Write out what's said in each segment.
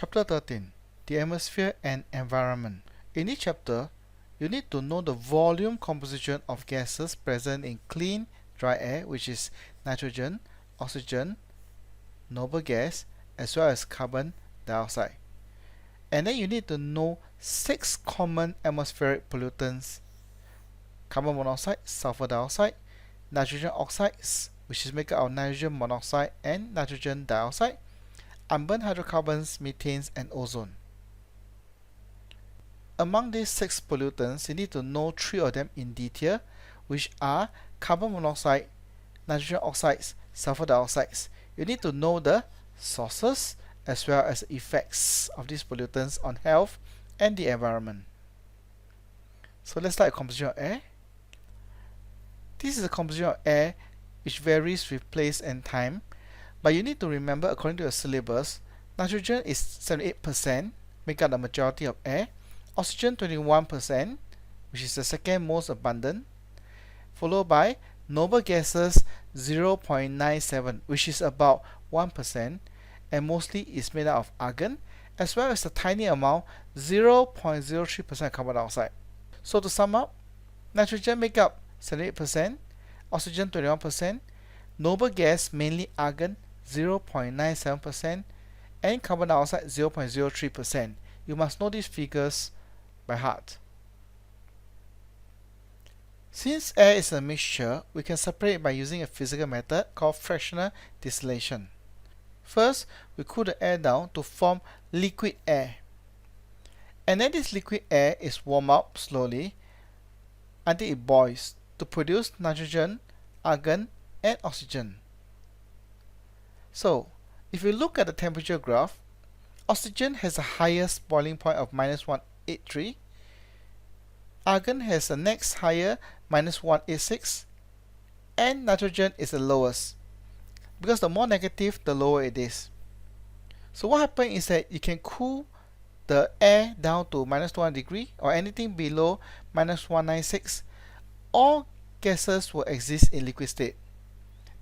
Chapter 13. The Atmosphere and Environment. In each chapter, you need to know the volume composition of gases present in clean, dry air, which is nitrogen, oxygen, noble gas, as well as carbon dioxide. And then you need to know 6 common atmospheric pollutants: carbon monoxide, sulfur dioxide, nitrogen oxides, which is made up of nitrogen monoxide and nitrogen dioxide, unburned hydrocarbons, methanes, and ozone. Among these 6 pollutants, you need to know 3 of them in detail, which are carbon monoxide, nitrogen oxides, sulfur dioxides. You need to know the sources as well as the effects of these pollutants on health and the environment. So let's start with composition of air. This is the composition of air which varies with place and time. But you need to remember, according to your syllabus, nitrogen is 78%, make up the majority of air, oxygen 21%, which is the second most abundant, followed by noble gases 0.97, which is about 1%, and mostly is made up of argon, as well as a tiny amount 0.03% carbon dioxide. So to sum up, nitrogen make up 78%, oxygen 21%, noble gas mainly argon 0.97%, and carbon dioxide 0.03%. You must know these figures by heart. Since air is a mixture, we can separate it by using a physical method called fractional distillation. First, we cool the air down to form liquid air. And then this liquid air is warmed up slowly until it boils to produce nitrogen, argon, and oxygen. So, if you look at the temperature graph, oxygen has the highest boiling point of -183, argon has the next higher -186, and nitrogen is the lowest, because the more negative, the lower it is. So what happens is that you can cool the air down to -1 degree or anything below -196. All gases will exist in liquid state.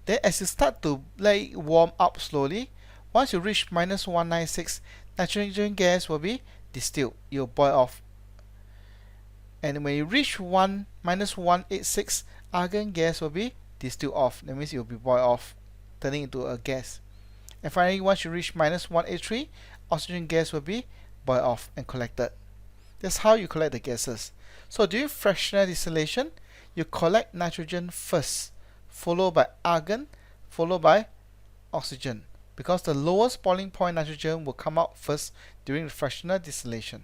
Then as you start to let it warm up slowly, once you reach -196, nitrogen gas will be distilled. It will boil off. And when you reach -186, argon gas will be distilled off. That means it will be boiled off, turning into a gas. And finally, once you reach -183, oxygen gas will be boiled off and collected. That's how you collect the gases. So during fractional distillation, you collect nitrogen first, followed by argon, followed by oxygen, because the lowest boiling point nitrogen will come out first during the fractional distillation.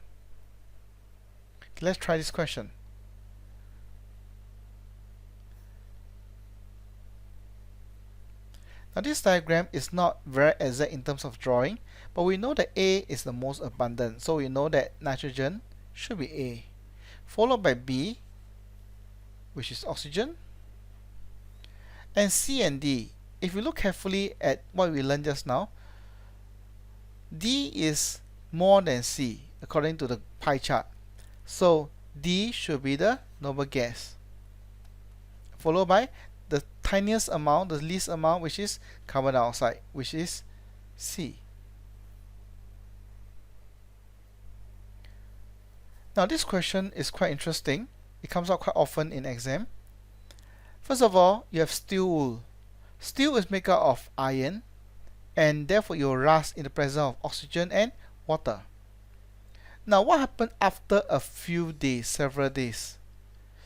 Okay, let's try this question. Now this diagram is not very exact in terms of drawing, but we know that A is the most abundant, so we know that nitrogen should be A, followed by B, which is oxygen, and C and D. If you look carefully at what we learned just now, D is more than C according to the pie chart. So D should be the noble gas, followed by the tiniest amount, the least amount, which is carbon dioxide, which is C. Now this question is quite interesting. It comes out quite often in exam. First of all, you have steel wool. Steel is made up of iron, and therefore it will rust in the presence of oxygen and water. Now what happened after a few days, several days?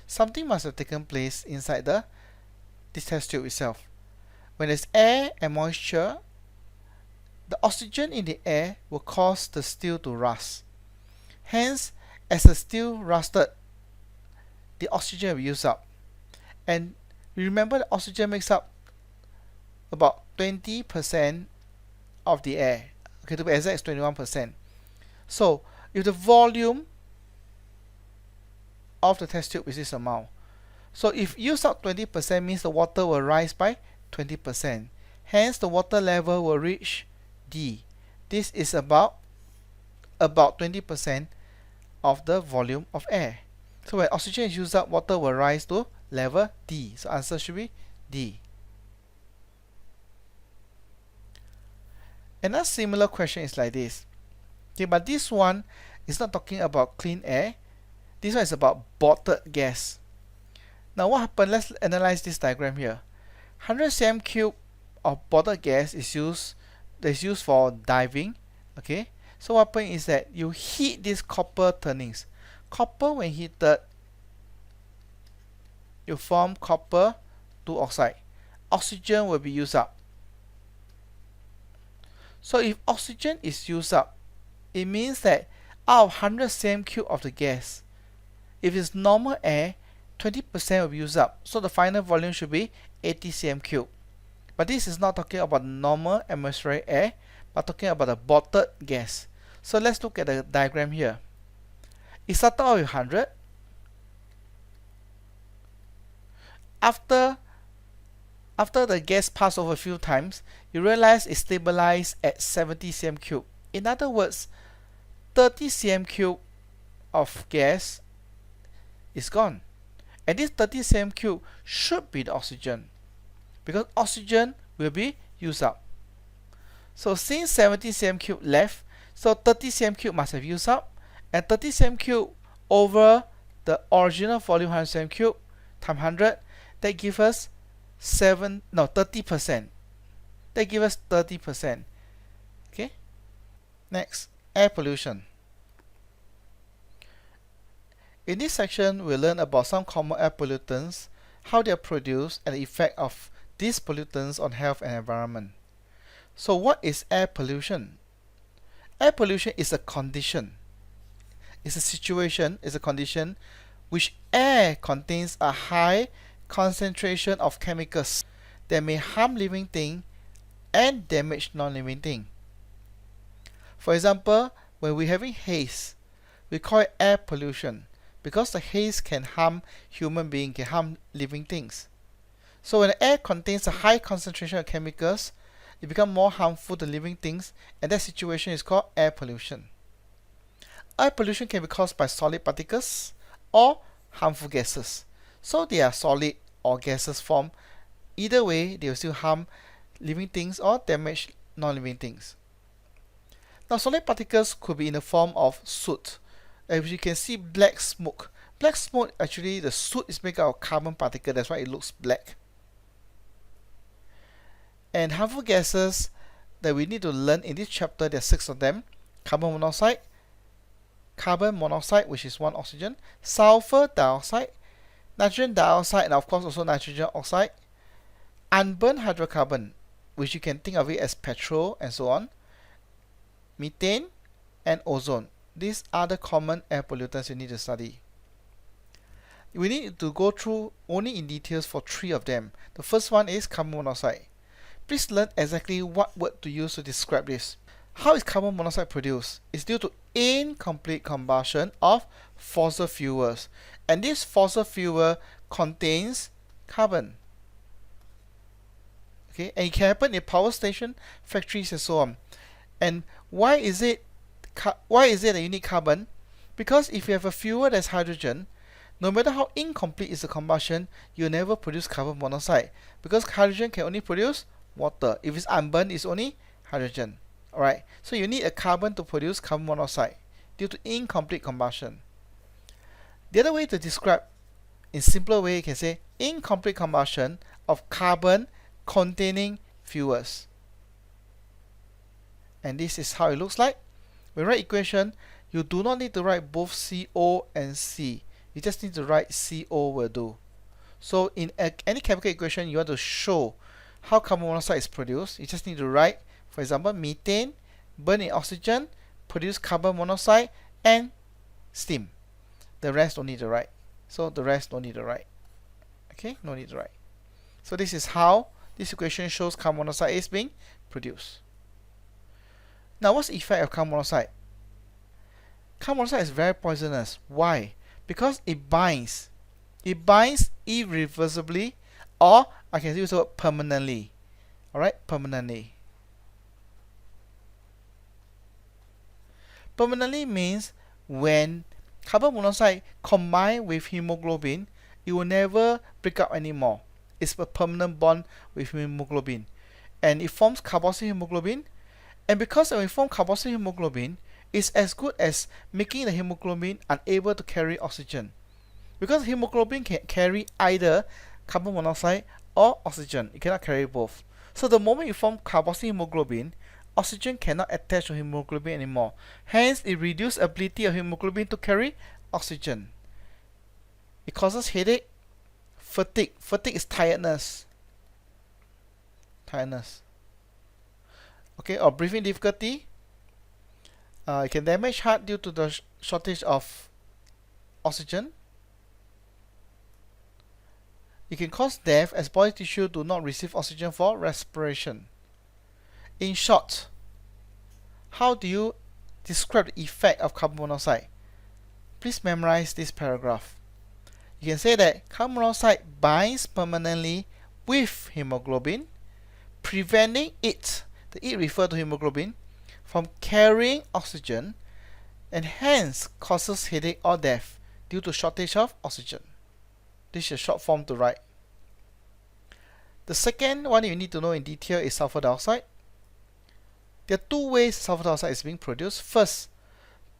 Something must have taken place inside this test tube itself. When there's air and moisture, the oxygen in the air will cause the steel to rust. Hence, as the steel rusted, the oxygen will be used up. And remember, the oxygen makes up about 20% of the air. Okay, to be exact, it's 21%. So, if the volume of the test tube is this amount, so if use up 20% means the water will rise by 20%. Hence, the water level will reach D. This is about 20% of the volume of air. So when oxygen is used up, water will rise to level D. So answer should be D. Another similar question is like this. Okay, but this one is not talking about clean air. This one is about bottled gas. Now what happened? Let's analyze this diagram here. 100 cm cube of bottled gas is used for diving. Okay, so what happens is that you heat these copper turnings. Copper, when heated, you form copper 2 oxide. Oxygen will be used up. So if oxygen is used up, it means that out of 100 cm cube of the gas, if it's normal air, 20% will be used up. So the final volume should be 80 cm cube. But this is not talking about normal atmospheric air, but talking about the bottled gas. So let's look at the diagram here. It started out with 100. After the gas passed over a few times, you realize it stabilized at 70 cm cube. In other words, 30 cm cube of gas is gone. And this 30 cm cube should be the oxygen, because oxygen will be used up. So since 70 cm cube left, so 30 cm cube must have used up, and 30 cm cube over the original volume 100 cm cube times 100, that gives us 30%. That gives us 30%. Okay. Next, air pollution. In this section, we'll learn about some common air pollutants, how they are produced, and the effect of these pollutants on health and environment. So what is air pollution? Air pollution is a condition. It's a situation, it's a condition which air contains a high concentration of chemicals that may harm living things and damage non-living things. For example, when we're having haze, we call it air pollution because the haze can harm human beings, can harm living things. So when the air contains a high concentration of chemicals, it becomes more harmful to living things, and that situation is called air pollution. Air pollution can be caused by solid particles or harmful gases. So they are solid or gaseous form. Either way, they will still harm living things or damage non-living things. Now, solid particles could be in the form of soot. As you can see, black smoke. Black smoke, actually, the soot is made out of carbon particle. That's why it looks black. And harmful gases that we need to learn in this chapter, there are 6 of them. Carbon monoxide, which is one oxygen, sulfur dioxide, nitrogen dioxide, and of course also nitrogen oxide, unburned hydrocarbon, which you can think of it as petrol and so on, methane, and ozone. These are the common air pollutants you need to study. We need to go through only in details for 3 of them. The first one is carbon monoxide. Please learn exactly what word to use to describe this. How is carbon monoxide produced? It's due to incomplete combustion of fossil fuels. And this fossil fuel contains carbon. Okay, and it can happen in power station, factories, and so on. And why is it that you need carbon? Because if you have a fuel that's hydrogen, no matter how incomplete is the combustion, you never produce carbon monoxide, because hydrogen can only produce water. If it's unburned, it's only hydrogen. Alright, so you need a carbon to produce carbon monoxide due to incomplete combustion. The other way to describe, in simpler way, you can say incomplete combustion of carbon containing fuels. And this is how it looks like. When you write equation, you do not need to write both CO and C. You just need to write CO will do. So in any chemical equation, you want to show how carbon monoxide is produced. You just need to write, for example, methane, burn in oxygen, produce carbon monoxide, and steam. The rest don't need to write. So the rest don't need to write. Okay, no need to write. So this is how this equation shows carbon monoxide is being produced. Now, what's the effect of carbon monoxide? Carbon monoxide is very poisonous. Why? Because it binds. It binds irreversibly, or I can use the word permanently. Alright, permanently. Permanently means when carbon monoxide combined with hemoglobin, it will never break up anymore. It's a permanent bond with hemoglobin. And it forms carboxyl hemoglobin. And because when it forms carboxyl hemoglobin, is as good as making the hemoglobin unable to carry oxygen. Because hemoglobin can carry either carbon monoxide or oxygen. It cannot carry both. So the moment you form carboxyl hemoglobin, oxygen cannot attach to hemoglobin anymore. Hence, it reduces the ability of hemoglobin to carry oxygen. It causes headache, fatigue. Fatigue is tiredness. Okay, or breathing difficulty. It can damage heart due to the shortage of oxygen. It can cause death as body tissue do not receive oxygen for respiration. In short, how do you describe the effect of carbon monoxide? Please memorize this paragraph. You can say that carbon monoxide binds permanently with hemoglobin, preventing it, the it refer to hemoglobin, from carrying oxygen, and hence causes headache or death due to shortage of oxygen. This is a short form to write. The second one you need to know in detail is sulfur dioxide. There are two ways sulfur dioxide is being produced. First,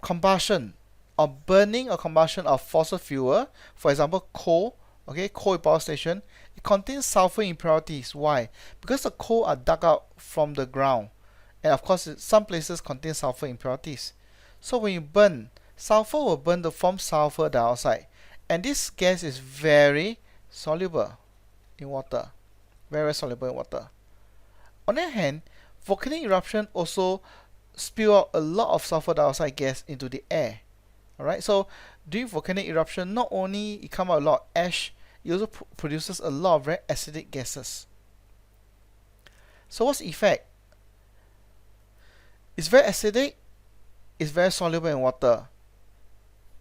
combustion or burning or combustion of fossil fuel, for example coal. Okay, coal power station, it contains sulfur impurities. Why? Because the coal are dug out from the ground, and of course some places contain sulfur impurities. So when you burn, sulfur will burn to form sulfur dioxide, and this gas is very soluble in water. Very soluble in water. On the other hand, volcanic eruption also spew out a lot of sulfur dioxide gas into the air. Alright, so during volcanic eruption, not only it comes out a lot of ash, it also produces a lot of very acidic gases. So what's the effect? It's very acidic, it's very soluble in water.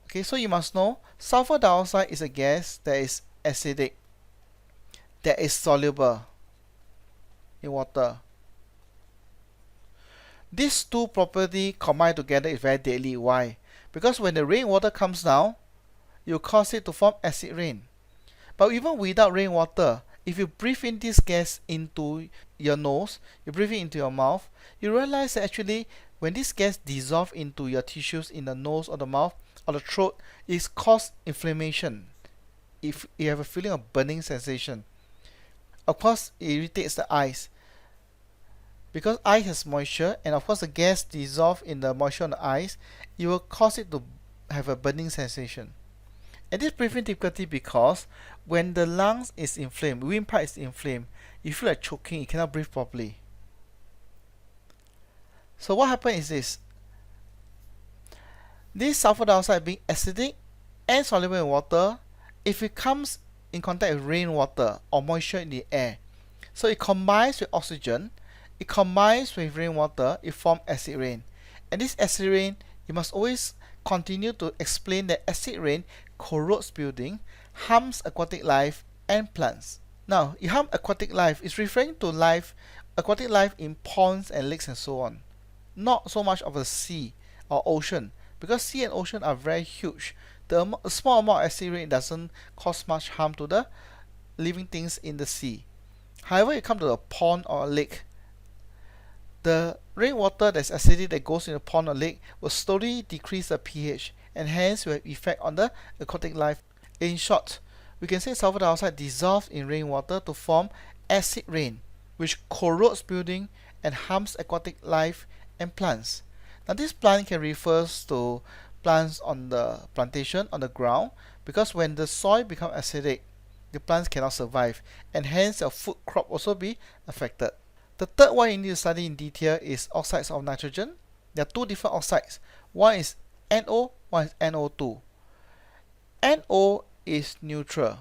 Okay, so you must know sulfur dioxide is a gas that is acidic, that is soluble in water. These two properties combined together is very deadly. Why? Because when the rainwater comes down, you cause it to form acid rain. But even without rainwater, if you breathe in this gas into your nose, you breathe it into your mouth, you realize that actually when this gas dissolves into your tissues in the nose or the mouth or the throat, it causes inflammation. If you have a feeling of burning sensation, of course it irritates the eyes. Because ice has moisture, and of course the gas dissolves in the moisture on the ice, it will cause it to have a burning sensation. And this breathing difficulty because when the lungs is inflamed, windpipe is inflamed, you feel like choking, you cannot breathe properly. So what happens is this. This sulfur dioxide being acidic and soluble in water, if it comes in contact with rainwater or moisture in the air, so it combines with oxygen, it combines with rainwater, it forms acid rain. And this acid rain, you must always continue to explain that acid rain corrodes building, harms aquatic life and plants. Now, it harms aquatic life. It's referring to life, aquatic life in ponds and lakes and so on. Not so much of the sea or ocean, because sea and ocean are very huge. The small amount of acid rain doesn't cause much harm to the living things in the sea. However, you come to a pond or a lake, the rainwater that's acidic that goes in a pond or lake will slowly decrease the pH, and hence will have effect on the aquatic life. In short, we can say sulfur dioxide dissolves in rainwater to form acid rain, which corrodes building and harms aquatic life and plants. Now this plant can refer to plants on the plantation, on the ground, because when the soil becomes acidic, the plants cannot survive, and hence your food crop also be affected. The third one you need to study in detail is oxides of nitrogen. There are two different oxides. One is NO, one is NO2. NO is neutral.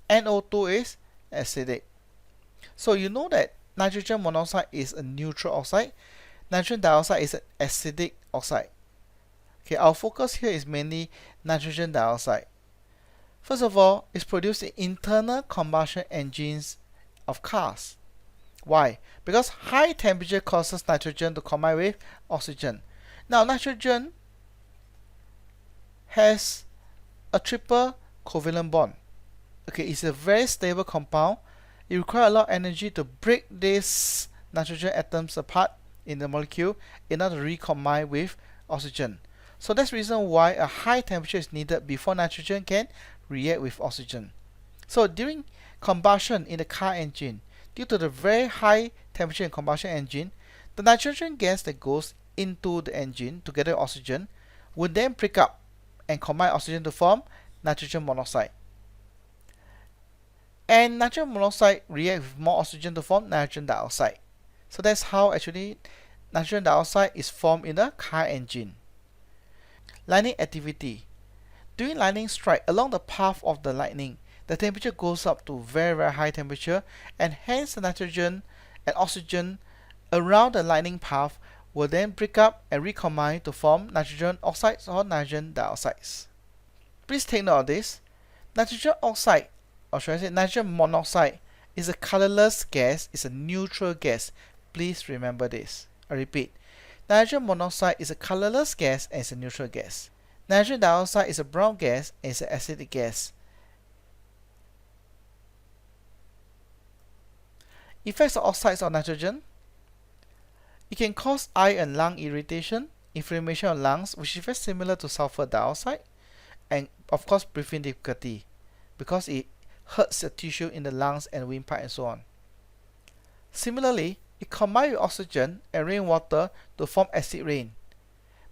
NO2 is acidic. So you know that nitrogen monoxide is a neutral oxide. Nitrogen dioxide is an acidic oxide. Okay, our focus here is mainly nitrogen dioxide. First of all, it's produced in internal combustion engines of cars. Why? Because high temperature causes nitrogen to combine with oxygen. Now, nitrogen has a triple covalent bond. Okay, it's a very stable compound. It requires a lot of energy to break these nitrogen atoms apart in the molecule in order to recombine with oxygen. So that's the reason why a high temperature is needed before nitrogen can react with oxygen. So during combustion in the car engine, due to the very high temperature in combustion engine, the nitrogen gas that goes into the engine together with oxygen would then break up and combine oxygen to form nitrogen monoxide. And nitrogen monoxide reacts with more oxygen to form nitrogen dioxide. So that's how actually nitrogen dioxide is formed in the car engine. Lightning activity. During lightning strike, along the path of the lightning, the temperature goes up to very high temperature, and hence the nitrogen and oxygen around the lightning path will then break up and recombine to form nitrogen oxides or nitrogen dioxides. Please take note of this. Nitrogen oxide, or should I say nitrogen monoxide, is a colorless gas, it's a neutral gas. Please remember this. I repeat, nitrogen monoxide is a colorless gas and it's a neutral gas. Nitrogen dioxide is a brown gas and it's an acidic gas. Effects of oxides on nitrogen. It can cause eye and lung irritation, inflammation of lungs, which is very similar to sulfur dioxide, and of course breathing difficulty because it hurts the tissue in the lungs and windpipe and so on. Similarly, it combines with oxygen and rainwater to form acid rain.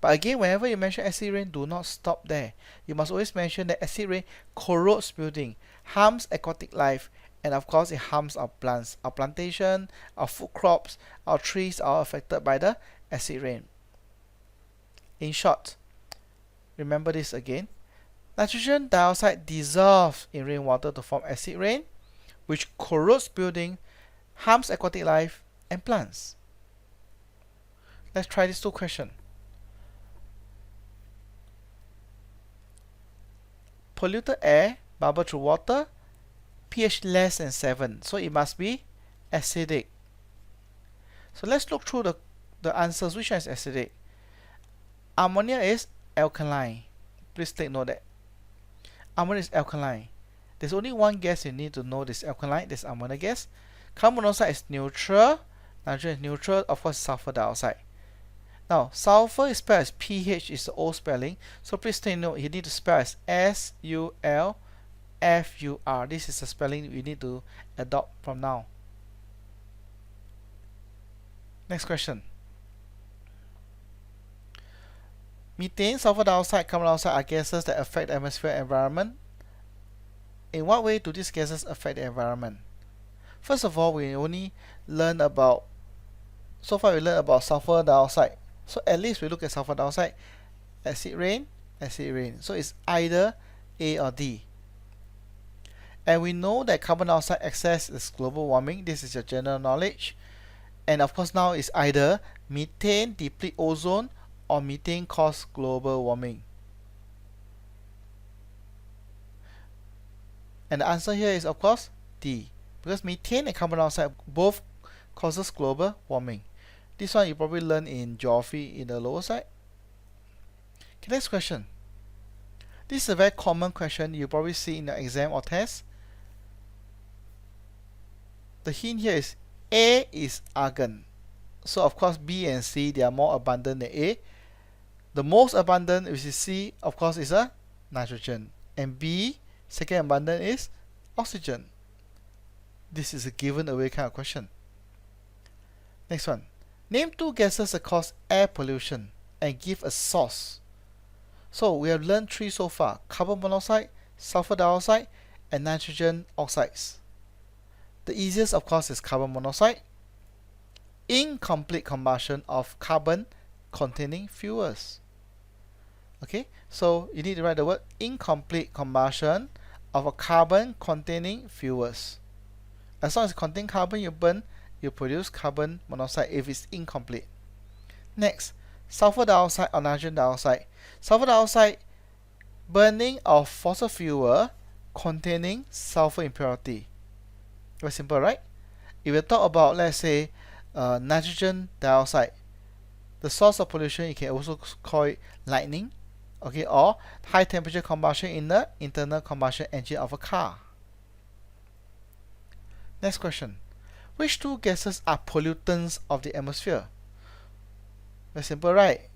But again, whenever you mention acid rain, do not stop there. You must always mention that acid rain corrodes building, harms aquatic life, and of course it harms our plants. Our plantation, our food crops, our trees are affected by the acid rain. In short, remember this again. Nitrogen dioxide dissolves in rainwater to form acid rain, which corrodes building, harms aquatic life and plants. Let's try these two questions. Polluted air bubble through water, pH less than 7, so it must be acidic. So let's look through the answers. Which one is acidic? Ammonia is alkaline. Please take note that ammonia is alkaline. There's only one gas you need to know this alkaline, this ammonia gas. Carbon monoxide is neutral, nitrogen is neutral, of course sulfur dioxide. Now sulfur is spelled as pH, is the old spelling, so please take note, you need to spell as SULFUR. This is the spelling we need to adopt from now. Next question. Methane, sulfur dioxide, carbon dioxide are gases that affect the atmosphere environment. In what way do these gases affect the environment? First of all, we only learn about, so far we learned about sulfur dioxide. So at least we look at sulfur dioxide, acid rain. So it's either A or D. And we know that carbon dioxide excess is global warming. This is your general knowledge. And of course now it's either methane deplete ozone or methane cause global warming. And the answer here is of course D, because methane and carbon dioxide both causes global warming. This one you probably learn in geography in the lower side. Okay, next question. This is a very common question you probably see in the exam or test. The hint here is A is argon. So of course B and C, they are more abundant than A. The most abundant, which is C, of course is a nitrogen. And B, second abundant, is oxygen. This is a given away kind of question. Next one. Name two gases that cause air pollution and give a source. So we have learned three so far: carbon monoxide, sulfur dioxide, and nitrogen oxides. The easiest of course is carbon monoxide. Incomplete combustion of carbon containing fuels. Okay, so you need to write the word incomplete combustion of a carbon containing fuels. As long as it contains carbon, you burn, you produce carbon monoxide if it's incomplete. Next, sulfur dioxide or nitrogen dioxide. Sulfur dioxide, burning of fossil fuel containing sulfur impurity. Very simple, right? If we talk about, let's say, nitrogen dioxide, the source of pollution, you can also call it lightning, okay, or high temperature combustion in the internal combustion engine of a car. Next question. Which two gases are pollutants of the atmosphere? Very simple, right?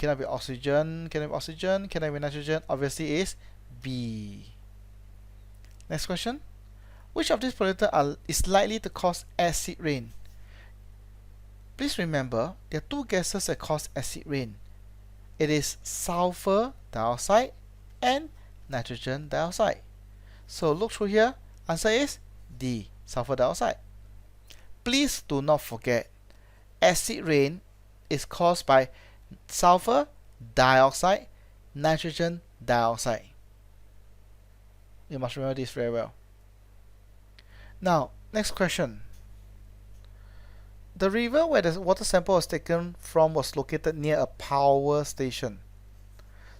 cannot be oxygen, cannot be oxygen, cannot be nitrogen, obviously is B. Next question. Which of these pollutants is likely to cause acid rain? Please remember, there are two gases that cause acid rain. It is sulfur dioxide and nitrogen dioxide. So look through here, answer is D, sulfur dioxide. Please do not forget, acid rain is caused by sulfur dioxide, nitrogen dioxide. You must remember this very well. Now, next question. The river where the water sample was taken from was located near a power station.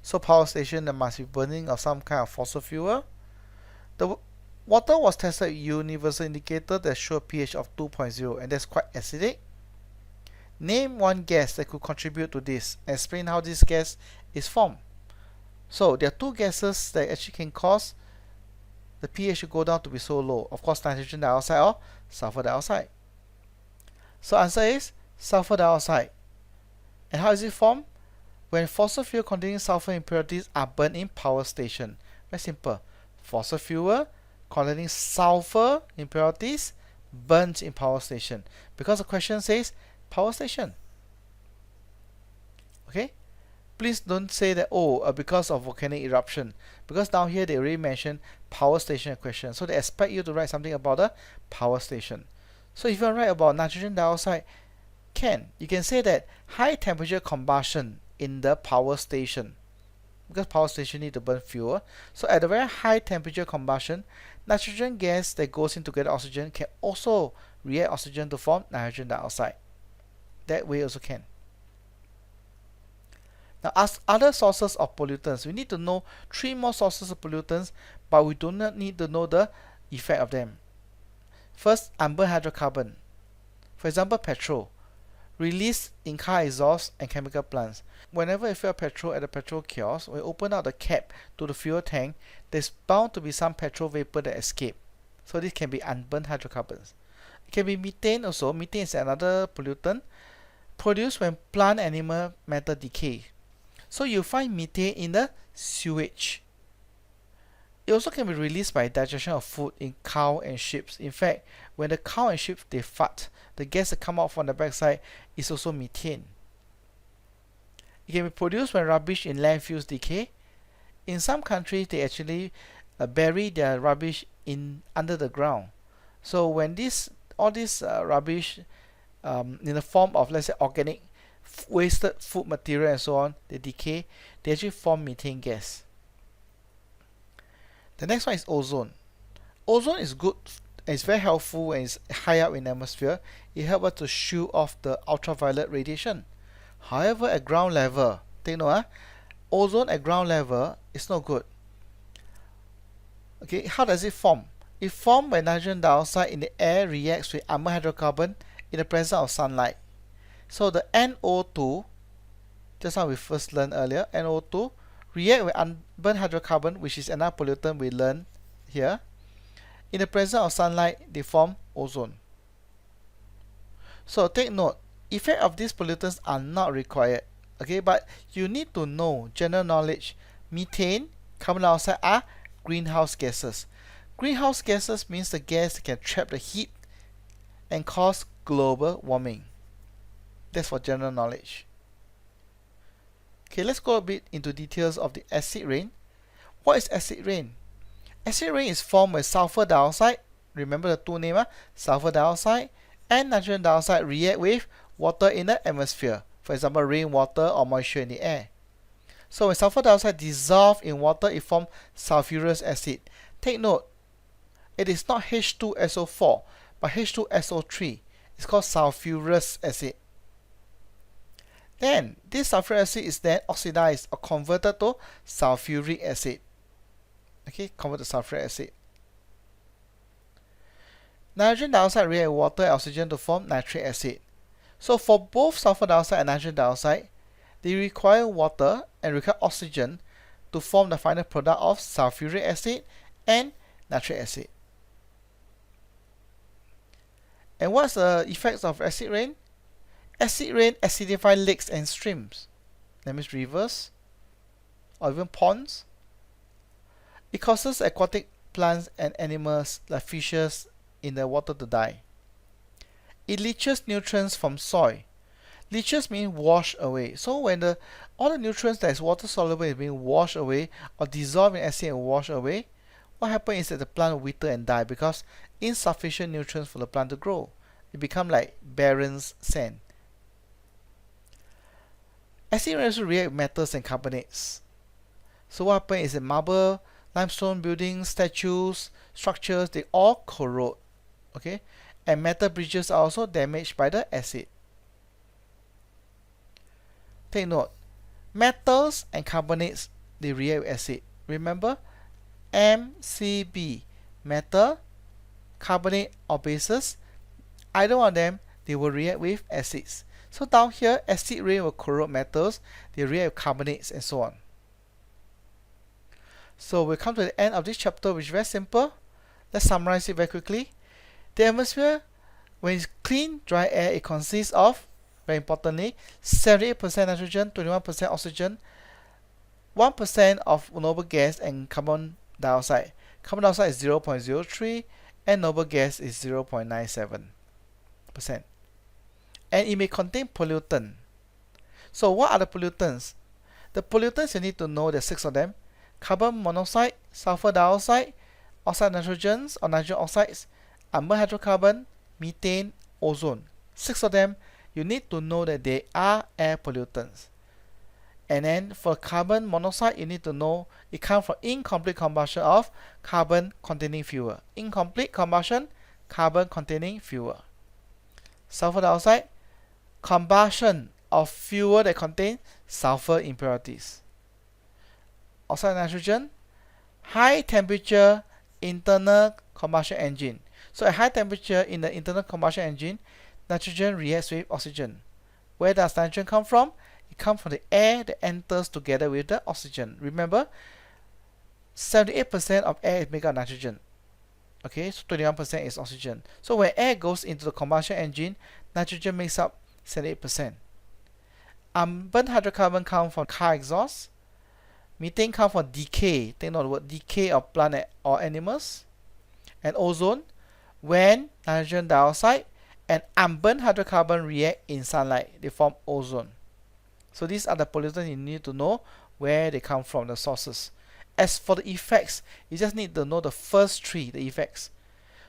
So power station, there must be burning of some kind of fossil fuel. The water was tested with universal indicator that showed pH of 2.0, and that's quite acidic. Name one gas that could contribute to this. Explain how this gas is formed. So there are two gases that actually can cause the pH to go down to be so low. Of course, nitrogen dioxide or sulfur dioxide. So answer is sulfur dioxide. And how is it formed? When fossil fuel containing sulfur impurities are burned in power station. Very simple. Fossil fuel containing sulfur impurities burnt in power station. Because the question says power station. Okay? Please don't say that, because of volcanic eruption. Because down here they already mentioned power station question. So they expect you to write something about the power station. So if you want to write about nitrogen dioxide, you can say that high temperature combustion in the power station. Because power station need to burn fuel. So at a very high temperature combustion, nitrogen gas that goes in together oxygen can also react oxygen to form nitrogen dioxide. That way also can. Now, as other sources of pollutants, we need to know 3 more sources of pollutants, but we do not need to know the effect of them. First, unburned hydrocarbon. For example, petrol. Released in car exhaust and chemical plants. Whenever you fill petrol at the petrol kiosk, we open out the cap to the fuel tank, there's bound to be some petrol vapor that escape. So this can be unburned hydrocarbons. It can be methane also. Methane is another pollutant produced when plant animal matter decay. So you find methane in the sewage. It also can be released by digestion of food in cow and sheep. In fact, when the cow and sheep they fart, the gas that come out from the backside is also methane. It can be produced when rubbish in landfills decay. In some countries, they actually bury their rubbish under the ground. So when all this rubbish in the form of, let's say, organic wasted food material and so on, they decay, they actually form methane gas. The next one is ozone. Ozone is good, it's very helpful and it's high up in the atmosphere. It helps us to shield off the ultraviolet radiation. However, at ground level, take note, ozone at ground level is not good. Okay, how does it form? It formed when nitrogen dioxide in the air reacts with unburned hydrocarbon in the presence of sunlight. So the NO2, just how we first learned earlier, NO2 react with unburned hydrocarbon, which is another pollutant we learned here. In the presence of sunlight, they form ozone. So take note, effect of these pollutants are not required. Okay, but you need to know general knowledge. Methane, carbon dioxide are greenhouse gases. Greenhouse gases means the gas can trap the heat and cause global warming. That's for general knowledge. Okay, let's go a bit into details of the acid rain. What is acid rain? Acid rain is formed when sulfur dioxide, remember the two names, sulfur dioxide and nitrogen dioxide react with water in the atmosphere. For example, rainwater or moisture in the air. So when sulfur dioxide dissolves in water, it forms sulfurous acid. Take note, it is not H2SO4, but H2SO3. It's called sulfurous acid. Then, this sulfuric acid is then oxidized or converted to sulfuric acid. Okay, converted to sulfuric acid. Nitrogen dioxide reacts with water and oxygen to form nitric acid. So for both sulfur dioxide and nitrogen dioxide, they require water and require oxygen to form the final product of sulfuric acid and nitric acid. And what's the effects of acid rain? Acid rain acidifies lakes and streams. that means rivers, or even ponds. It causes aquatic plants and animals like fishes in the water to die. It leaches nutrients from soil. Leaches mean wash away. So when all the nutrients that is water soluble is being washed away or dissolved in acid and washed away, what happens is that the plant will wither and die because insufficient nutrients for the plant to grow. It becomes like barren sand. Acid rain also react with metals and carbonates. So what happens is that marble, limestone buildings, statues, structures, they all corrode. Okay? And metal bridges are also damaged by the acid. Take note, metals and carbonates, they react with acid. Remember, MCB, metal, carbonate or bases, either one of them, they will react with acids. So down here, acid rain will corrode metals, they react with carbonates and so on. So we'll come to the end of this chapter, which is very simple. Let's summarize it very quickly. The atmosphere, when it's clean, dry air, it consists of, very importantly, 78% nitrogen, 21% oxygen, 1% of noble gas and carbon dioxide. Carbon dioxide is 0.03 and noble gas is 0.97%. And it may contain pollutant. So what are the pollutants? The pollutants, you need to know, there are 6 of them. Carbon monoxide, sulfur dioxide, oxide nitrogens or nitrogen oxides, unburned hydrocarbon, methane, ozone. 6 of them, you need to know that they are air pollutants. And then for carbon monoxide, you need to know it comes from incomplete combustion of carbon containing fuel. Incomplete combustion, carbon containing fuel. Sulfur dioxide, combustion of fuel that contain sulfur impurities. Oxide nitrogen, high temperature internal combustion engine. So at high temperature in the internal combustion engine, nitrogen reacts with oxygen. Where does nitrogen come from? It comes from the air that enters together with the oxygen. Remember, 78% of air is made of nitrogen. Okay, so 21% is oxygen. So when air goes into the combustion engine, nitrogen makes up 78%. Unburned hydrocarbon comes from car exhaust. Methane comes from decay. Take note of the word decay of plant or animals. And ozone, when nitrogen dioxide and unburned hydrocarbon react in sunlight, they form ozone. So these are the pollutants you need to know where they come from, the sources. As for the effects, you just need to know the first 3, the effects.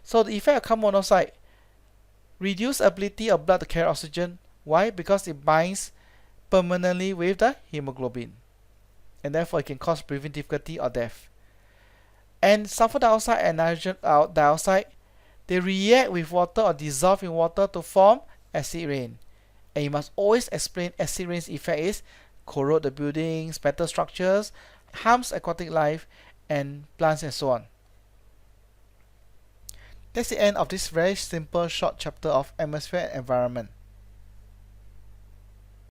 So the effect of carbon monoxide, reduce ability of blood to carry oxygen. Why? Because it binds permanently with the hemoglobin, and therefore it can cause breathing difficulty or death. And sulfur dioxide and nitrogen dioxide, they react with water or dissolve in water to form acid rain. And you must always explain acid rain's effect is corrode the buildings, metal structures, harms aquatic life and plants and so on. That's the end of this very simple short chapter of atmosphere and environment.